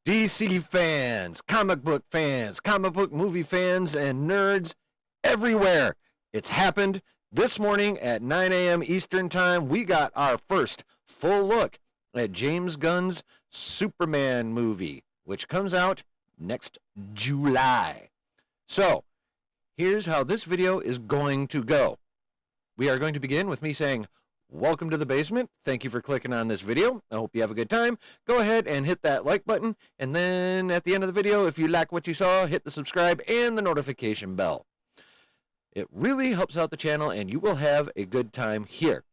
DC fans, comic book movie fans, and nerds everywhere. It's happened this morning at 9 a.m. Eastern Time. We got our first full look at James Gunn's Superman movie, which comes out next July. So, here's how this video is going to go. We are going to begin with me saying, welcome to the basement. Thank you for clicking on this video. I hope you have a good time. Go ahead and hit that like button. And then at the end of the video, if you like what you saw, hit the subscribe and the notification bell. It really helps out the channel and you will have a good time here.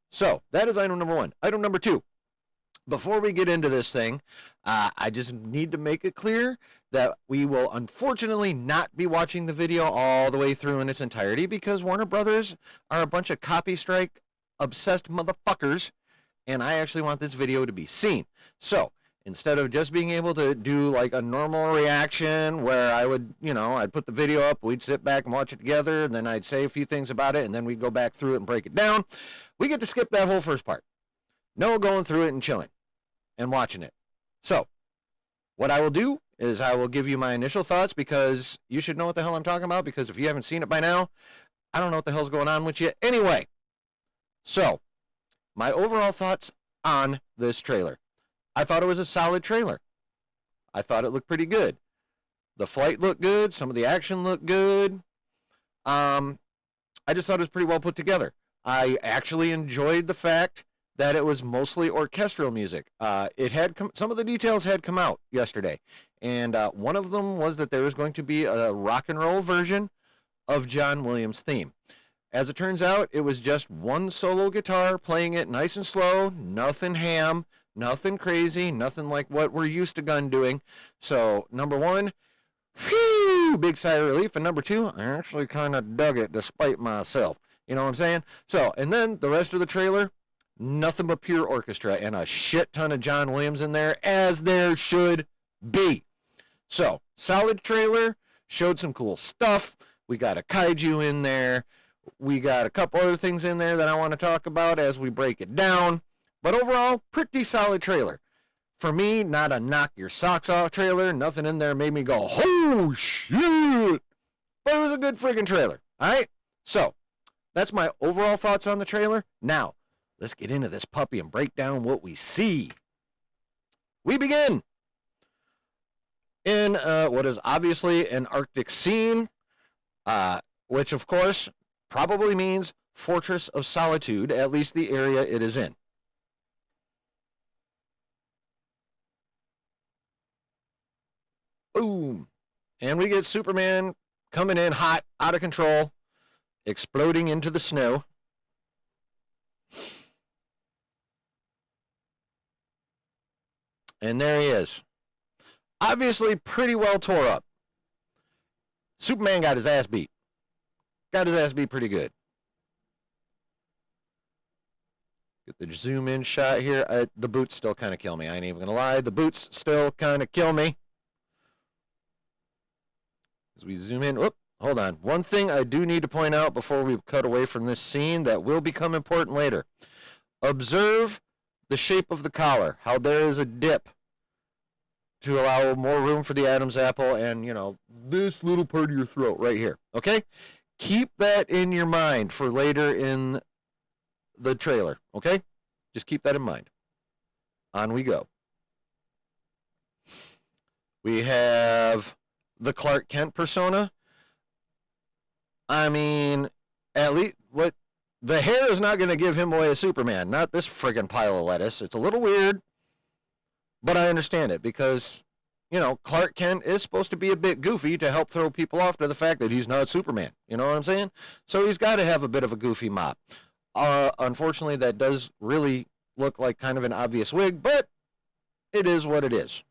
So that is item number one. Item number two. Before we get into this thing, I just need to make it clear that we will unfortunately not be watching the video all the way through in its entirety because Warner Brothers are a bunch of copy strike obsessed motherfuckers, and I actually want this video to be seen. So instead of just being able to do like a normal reaction where I would, I'd put the video up, we'd sit back and watch it together, and then I'd say a few things about it, and then we'd go back through it and break it down, we get to skip that whole first part. No going through it and chilling and watching it. So what I will do is I will give you my initial thoughts because you should know what the hell I'm talking about, because if you haven't seen it by now, I don't know what the hell's going on with you anyway. So my overall thoughts on this trailer. I thought it was a solid trailer. I thought it looked pretty good. The flight looked good. Some of the action looked good. I just thought it was pretty well put together. I actually enjoyed the fact that it was mostly orchestral music. It had some of the details had come out yesterday, and one of them was that there was going to be a rock and roll version of John Williams' theme. As it turns out, it was just one solo guitar playing it nice and slow, nothing ham, nothing crazy, nothing like what we're used to Gunn doing. So, number one, whew, big sigh of relief. And number two, I actually kind of dug it despite myself. You know what I'm saying? So, and then the rest of the trailer, nothing but pure orchestra and a shit ton of John Williams in there, as there should be. So, solid trailer, showed some cool stuff. We got a kaiju in there. We got a couple other things in there that I want to talk about as we break it down. But overall, pretty solid trailer. For me, not a knock your socks off trailer. Nothing in there made me go, oh shit. But it was a good freaking trailer. All right? So, that's my overall thoughts on the trailer. Now, let's get into this puppy and break down what we see. We begin in what is obviously an Arctic scene, which of course probably means Fortress of Solitude, at least the area it is in. Boom. And we get Superman coming in hot, out of control, exploding into the snow. And there he is. Obviously pretty well tore up. Superman got his ass beat. Got his ass beat pretty good. Get the zoom in shot here. The boots still kind of kill me. I ain't even going to lie. The boots still kind of kill me. As we zoom in. Whoop, hold on. One thing I do need to point out before we cut away from this scene that will become important later. Observe the shape of the collar. How there is a dip to allow more room for the Adam's apple and, this little part of your throat right here. Okay? Keep that in your mind for later in the trailer, okay? Just keep that in mind. On we go. We have the Clark Kent persona. I mean, at least the hair is not going to give him away as Superman. Not this friggin' pile of lettuce. It's a little weird, but I understand it because, Clark Kent is supposed to be a bit goofy to help throw people off to the fact that he's not Superman. You know what I'm saying? So he's got to have a bit of a goofy mop. Unfortunately, that does really look like kind of an obvious wig, but it is what it is.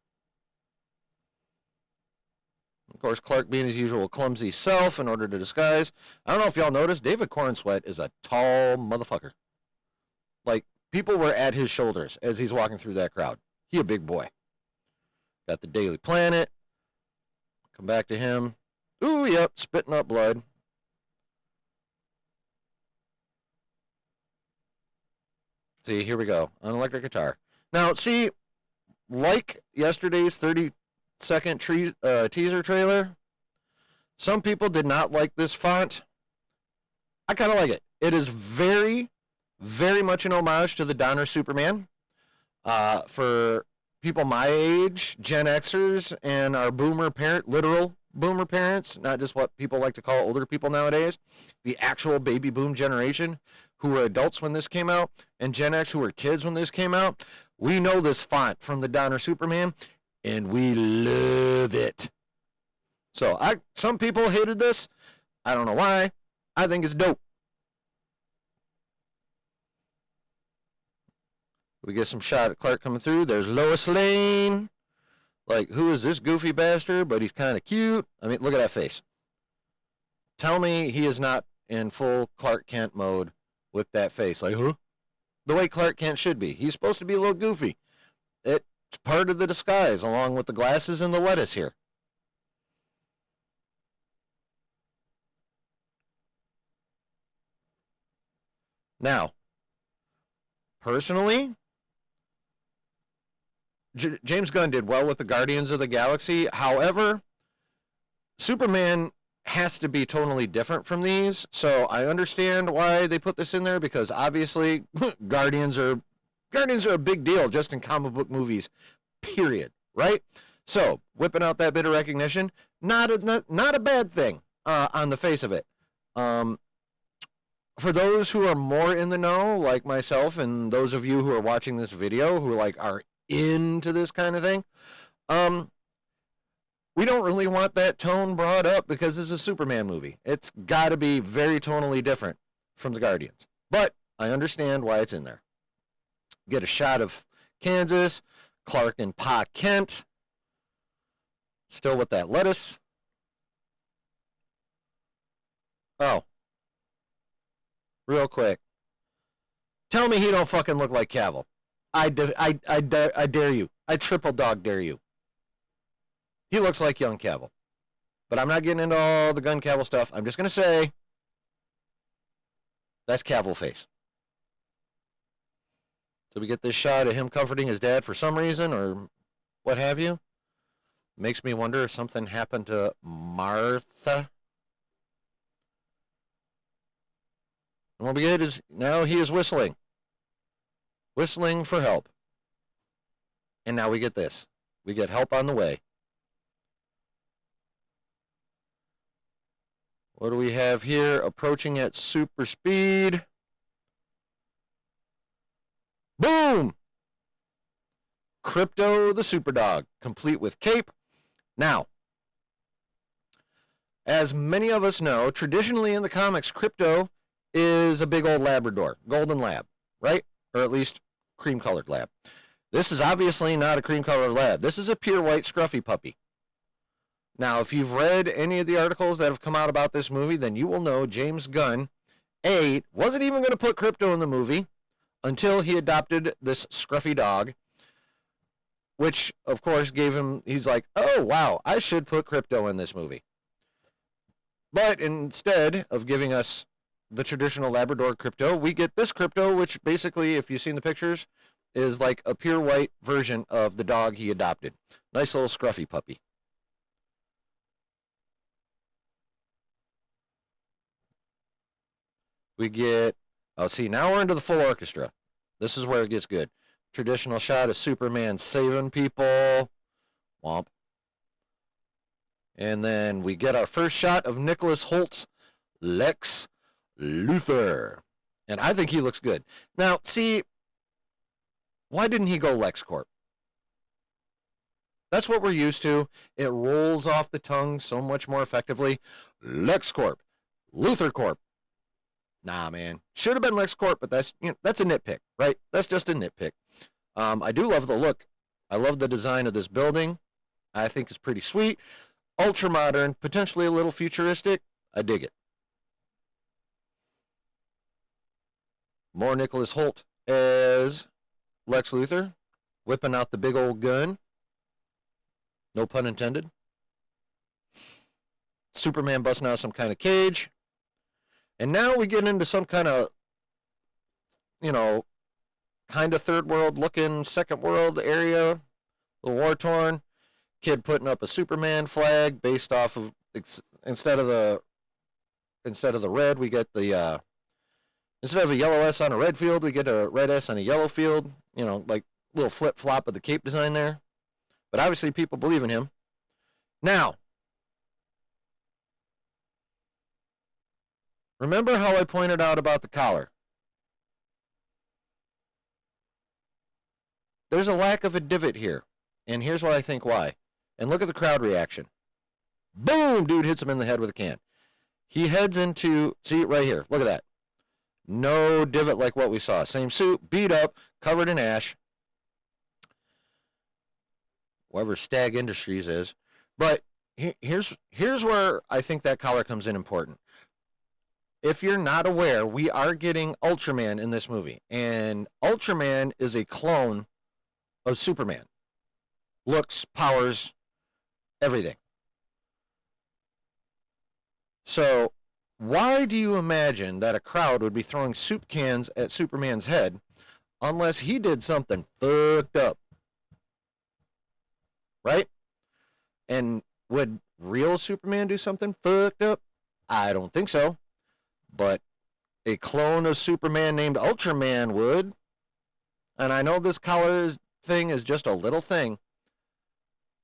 Of course, Clark being his usual clumsy self in order to disguise. I don't know if y'all noticed, David Cornsweet is a tall motherfucker. Like, people were at his shoulders as he's walking through that crowd. He a big boy. Got the Daily Planet. Come back to him. Ooh, yep, spitting up blood. See, here we go. An electric guitar. Now, see, like yesterday's 30-second teaser trailer, some people did not like this font. I kind of like it. It is very, very much an homage to the Donner Superman. For people my age, Gen Xers, and our literal boomer parents, not just what people like to call older people nowadays, the actual baby boom generation who were adults when this came out, and Gen X who were kids when this came out, we know this font from the Donner Superman, and we love it. So some people hated this. I don't know why. I think it's dope. We get some shot at Clark coming through. There's Lois Lane. Like, who is this goofy bastard? But he's kind of cute. I mean, look at that face. Tell me he is not in full Clark Kent mode with that face. Like, huh? The way Clark Kent should be. He's supposed to be a little goofy. It's part of the disguise, along with the glasses and the lettuce here. Now, personally, James Gunn did well with the Guardians of the Galaxy. However, Superman has to be totally different from these. So I understand why they put this in there, because obviously Guardians are a big deal just in comic book movies, period, right? So whipping out that bit of recognition, not a bad thing on the face of it. For those who are more in the know, like myself, and those of you who are watching this video who are into this kind of thing, we don't really want that tone brought up because this is a Superman movie. It's got to be very tonally different from the Guardians. But I understand why it's in there. Get a shot of Kansas, Clark and Pa Kent, still with that lettuce. Oh, real quick. Tell me he don't fucking look like Cavill. I dare you. I triple dog dare you. He looks like young Cavill. But I'm not getting into all the Gun Cavill stuff. I'm just going to say that's Cavill face. So we get this shot of him comforting his dad for some reason or what have you. Makes me wonder if something happened to Martha. And what we get is now he is whistling. Whistling for help. And now we get this. We get help on the way. What do we have here? Approaching at super speed. Boom! Krypto the Superdog, complete with cape. Now, as many of us know, traditionally in the comics, Krypto is a big old Labrador, golden lab, right? Or at least cream-colored lab. This is obviously not a cream-colored lab. This is a pure white scruffy puppy. Now, if you've read any of the articles that have come out about this movie, then you will know James Gunn, wasn't even going to put Krypto in the movie until he adopted this scruffy dog, which, of course, he's like, oh, wow, I should put Krypto in this movie. But instead of giving us the traditional Labrador Krypto, we get this Krypto, which basically, if you've seen the pictures, is like a pure white version of the dog he adopted. Nice little scruffy puppy. We get, now we're into the full orchestra. This is where it gets good. Traditional shot of Superman saving people. Womp. And then we get our first shot of Nicholas Holt's Lex Luthor. And I think he looks good. Now, see, why didn't he go LexCorp? That's what we're used to. It rolls off the tongue so much more effectively. LexCorp. Luthor Corp. Nah, man. Should have been LexCorp, but that's a nitpick, right? That's just a nitpick. I do love the look. I love the design of this building. I think it's pretty sweet. Ultra modern, potentially a little futuristic. I dig it. More Nicholas Hoult as Lex Luthor, whipping out the big old gun. No pun intended. Superman busting out some kind of cage. And now we get into some kind of, kind of third world looking, second world area. A little war-torn. Kid putting up a Superman flag based off of, instead of the red, we get the instead of a yellow S on a red field, we get a red S on a yellow field. You know, like little flip-flop of the cape design there. But obviously people believe in him. Now, remember how I pointed out about the collar? There's a lack of a divot here. And here's what I think why. And look at the crowd reaction. Boom! Dude hits him in the head with a can. He heads into, see right here, look at that. No divot like what we saw. Same suit, beat up, covered in ash. Whatever Stag Industries is. But here's where I think that collar comes in important. If you're not aware, we are getting Ultraman in this movie. And Ultraman is a clone of Superman. Looks, powers, everything. So why do you imagine that a crowd would be throwing soup cans at Superman's head unless he did something fucked up? Right? And would real Superman do something fucked up? I don't think so. But a clone of Superman named Ultraman would. And I know this collar thing is just a little thing,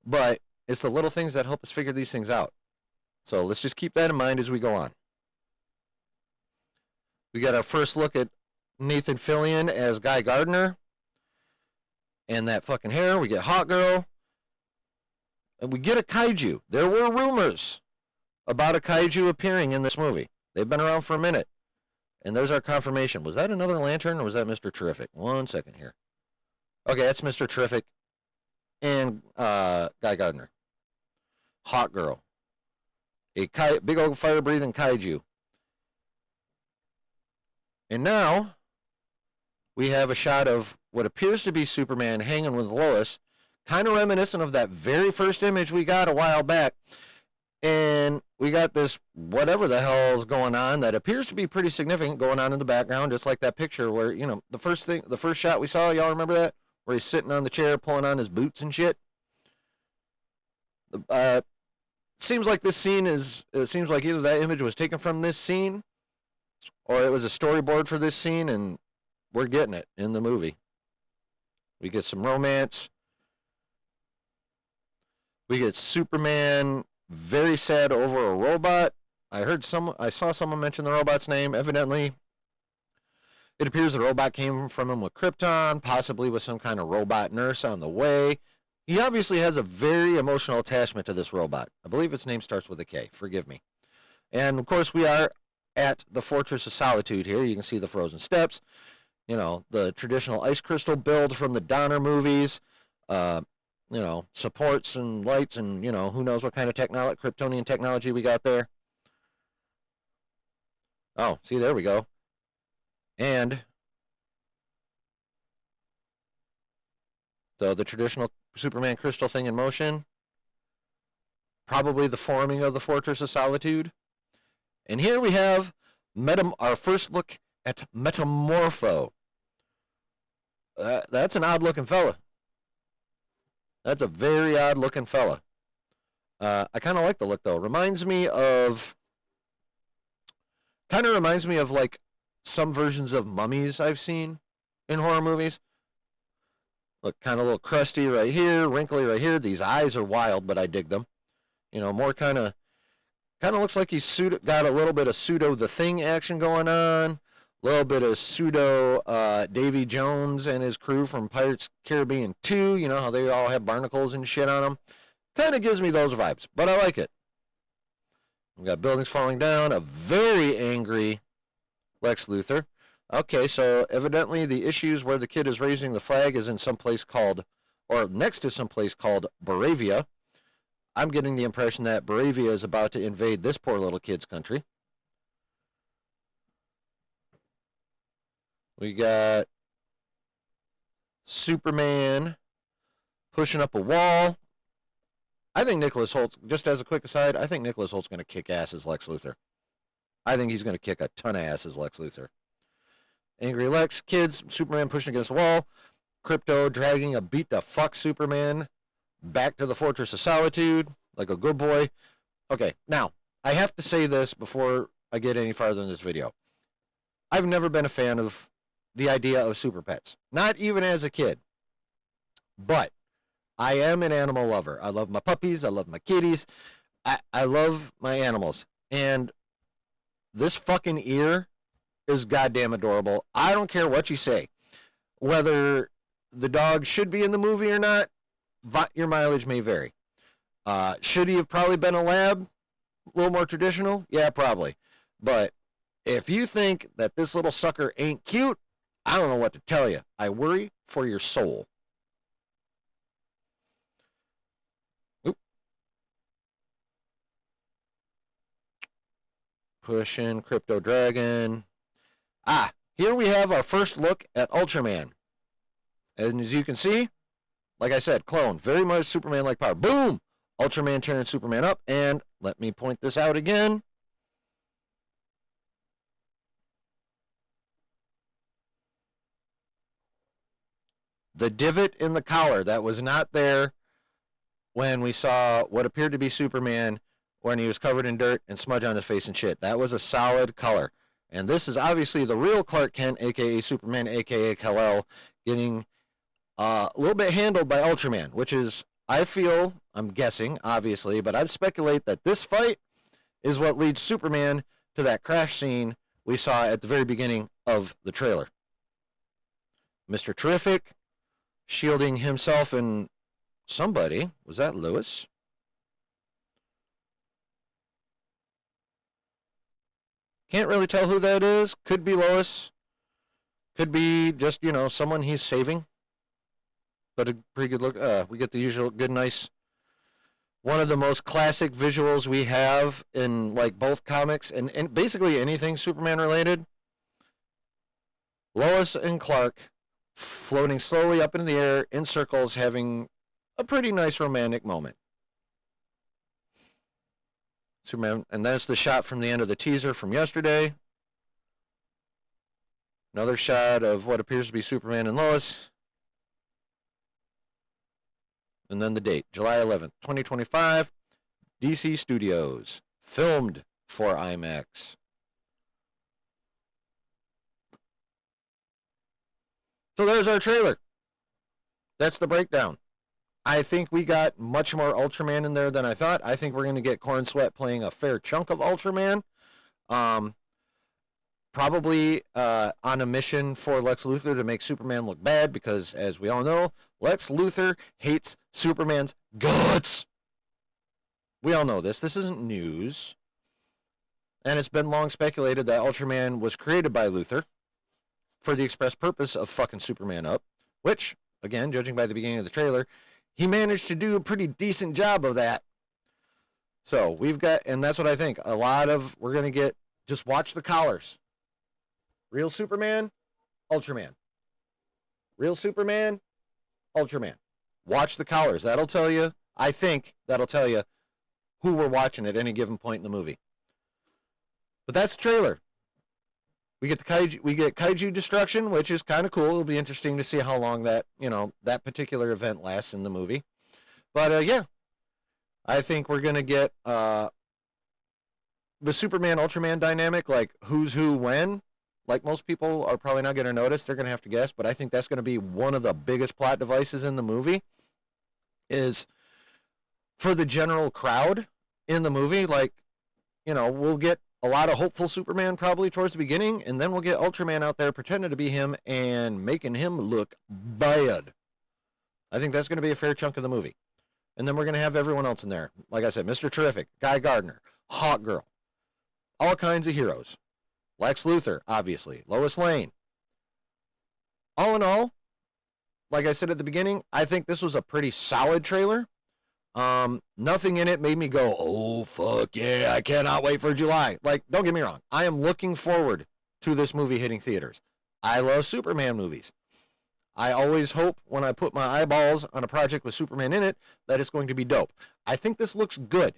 but it's the little things that help us figure these things out. So let's just keep that in mind as we go on. We got our first look at Nathan Fillion as Guy Gardner. And that fucking hair. We get Hawkgirl. And we get a kaiju. There were rumors about a kaiju appearing in this movie. They've been around for a minute. And there's our confirmation. Was that another Lantern or was that Mr. Terrific? 1 second here. Okay, that's Mr. Terrific and Guy Gardner. Hawkgirl. A big old fire-breathing kaiju. And now we have a shot of what appears to be Superman hanging with Lois, kind of reminiscent of that very first image we got a while back. And we got this whatever the hell is going on that appears to be pretty significant going on in the background, just like that picture where, you know, the first shot we saw, y'all remember that? Where he's sitting on the chair pulling on his boots and shit. Seems like this scene is, it seems like either that image was taken from this scene or it was a storyboard for this scene, and we're getting it in the movie. We get some romance. We get Superman very sad over a robot. I saw someone mention the robot's name. Evidently, it appears the robot came from him with Krypton, possibly with some kind of robot nurse on the way. He obviously has a very emotional attachment to this robot. I believe its name starts with a K. Forgive me. And, of course, we are at the Fortress of Solitude here. You can see the frozen steps. You know, the traditional ice crystal build from the Donner movies. You know, supports and lights and, you know, who knows what kind of Kryptonian technology we got there. Oh, see, there we go. And so the traditional Superman crystal thing in motion. Probably the forming of the Fortress of Solitude. And here we have our first look at Metamorpho. That's an odd-looking fella. That's a very odd-looking fella. I kind of like the look, though. Reminds me of like some versions of mummies I've seen in horror movies. Look, kind of a little crusty right here, wrinkly right here. These eyes are wild, but I dig them. You know, more kind of looks like he's got a little bit of pseudo The Thing action going on. A little bit of pseudo Davy Jones and his crew from Pirates Caribbean 2. You know how they all have barnacles and shit on them. Kind of gives me those vibes, but I like it. We've got buildings falling down. A very angry Lex Luthor. Okay, so evidently the issues where the kid is raising the flag is in some place called, or next to some place called Baravia. I'm getting the impression that Baravia is about to invade this poor little kid's country. We got Superman pushing up a wall. I think Nicholas Hoult, just as a quick aside, I think Nicholas Hoult's going to kick ass as Lex Luthor. I think he's going to kick a ton of ass as Lex Luthor. Angry Lex, kids, Superman pushing against the wall. Krypto dragging a beat the fuck Superman back to the Fortress of Solitude, like a good boy. Okay, now, I have to say this before I get any farther in this video. I've never been a fan of the idea of super pets, not even as a kid. But I am an animal lover. I love my puppies. I love my kitties. I love my animals. And this fucking ear is goddamn adorable. I don't care what you say. Whether the dog should be in the movie or not, your mileage may vary. Should he have probably been a lab? A little more traditional? Yeah, probably. But if you think that this little sucker ain't cute, I don't know what to tell you. I worry for your soul. Oop. Pushing Crypto Dragon. Here we have our first look at Ultraman. And as you can see, like I said, clone. Very much Superman-like power. Boom! Ultraman tearing Superman up. And let me point this out again. The divot in the collar that was not there when we saw what appeared to be Superman when he was covered in dirt and smudge on his face and shit. That was a solid color. And this is obviously the real Clark Kent, a.k.a. Superman, a.k.a. Kal-El, getting a little bit handled by Ultraman, which is, I feel, I'm guessing, obviously, but I'd speculate that this fight is what leads Superman to that crash scene we saw at the very beginning of the trailer. Mr. Terrific shielding himself and somebody. Was that Lois? Can't really tell who that is. Could be Lois. Could be just, someone he's saving. But a pretty good look. We get the usual good, nice. One of the most classic visuals we have in like both comics and basically anything Superman related. Lois and Clark floating slowly up into the air in circles, having a pretty nice romantic moment. Superman, and that's the shot from the end of the teaser from yesterday. Another shot of what appears to be Superman and Lois. And then the date, July 11th, 2025, DC Studios, filmed for IMAX. So there's our trailer. That's the breakdown. I think we got much more Ultraman in there than I thought. I think we're going to get Corn Sweat playing a fair chunk of Ultraman. Probably on a mission for Lex Luthor to make Superman look bad because, as we all know, Lex Luthor hates Superman's guts. We all know this. This isn't news. And it's been long speculated that Ultraman was created by Luthor for the express purpose of fucking Superman up, which, again, judging by the beginning of the trailer, he managed to do a pretty decent job of that. So we've got, and that's what I think, we're going to get, just watch the collars. Real Superman, Ultraman. Real Superman, Ultraman. Watch the collars. That'll tell you, I think, that'll tell you who we're watching at any given point in the movie. But that's the trailer. We get kaiju destruction, which is kind of cool. It'll be interesting to see how long that particular event lasts in the movie. But yeah, I think we're gonna get the Superman Ultraman dynamic, like who's who when. Like most people are probably not gonna notice. They're gonna have to guess. But I think that's gonna be one of the biggest plot devices in the movie. Is for the general crowd in the movie, like, we'll get a lot of hopeful Superman probably towards the beginning, and then we'll get Ultraman out there pretending to be him and making him look bad. I think that's going to be a fair chunk of the movie. And then we're going to have everyone else in there. Like I said, Mr. Terrific, Guy Gardner, Hawkgirl, all kinds of heroes. Lex Luthor, obviously, Lois Lane. All in all, like I said at the beginning, I think this was a pretty solid trailer. Nothing in it made me go, oh, fuck yeah, I cannot wait for July. Like, don't get me wrong. I am looking forward to this movie hitting theaters. I love Superman movies. I always hope when I put my eyeballs on a project with Superman in it that it's going to be dope. I think this looks good.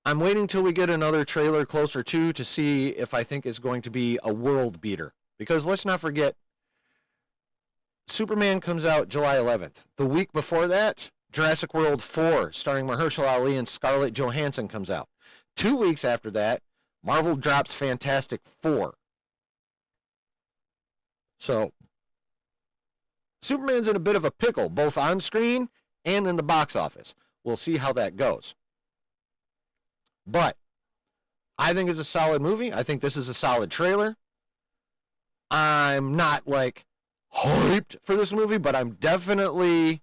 I'm waiting till we get another trailer closer to see if I think it's going to be a world beater. Because let's not forget, Superman comes out July 11th. The week before that, Jurassic World 4, starring Mahershala Ali and Scarlett Johansson, comes out. 2 weeks after that, Marvel drops Fantastic Four. So, Superman's in a bit of a pickle, both on screen and in the box office. We'll see how that goes. But I think it's a solid movie. I think this is a solid trailer. I'm not like hyped for this movie, but I'm definitely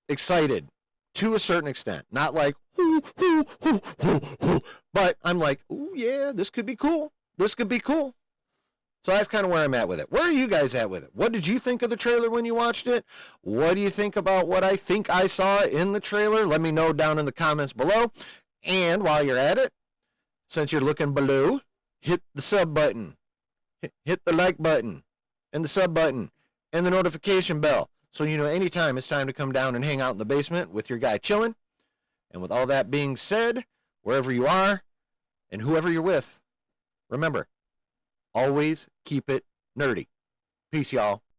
excited to a certain extent. Not like, but I'm like, ooh, yeah, this could be cool. This could be cool. So that's kind of where I'm at with it. Where are you guys at with it? What did you think of the trailer when you watched it? What do you think about what I think I saw in the trailer? Let me know down in the comments below. And while you're at it, since you're looking below, hit the sub button. Hit the like button and the sub button and the notification bell so you know anytime it's time to come down and hang out in the basement with your guy chilling. And with all that being said, wherever you are and whoever you're with, remember, always keep it nerdy. Peace, y'all.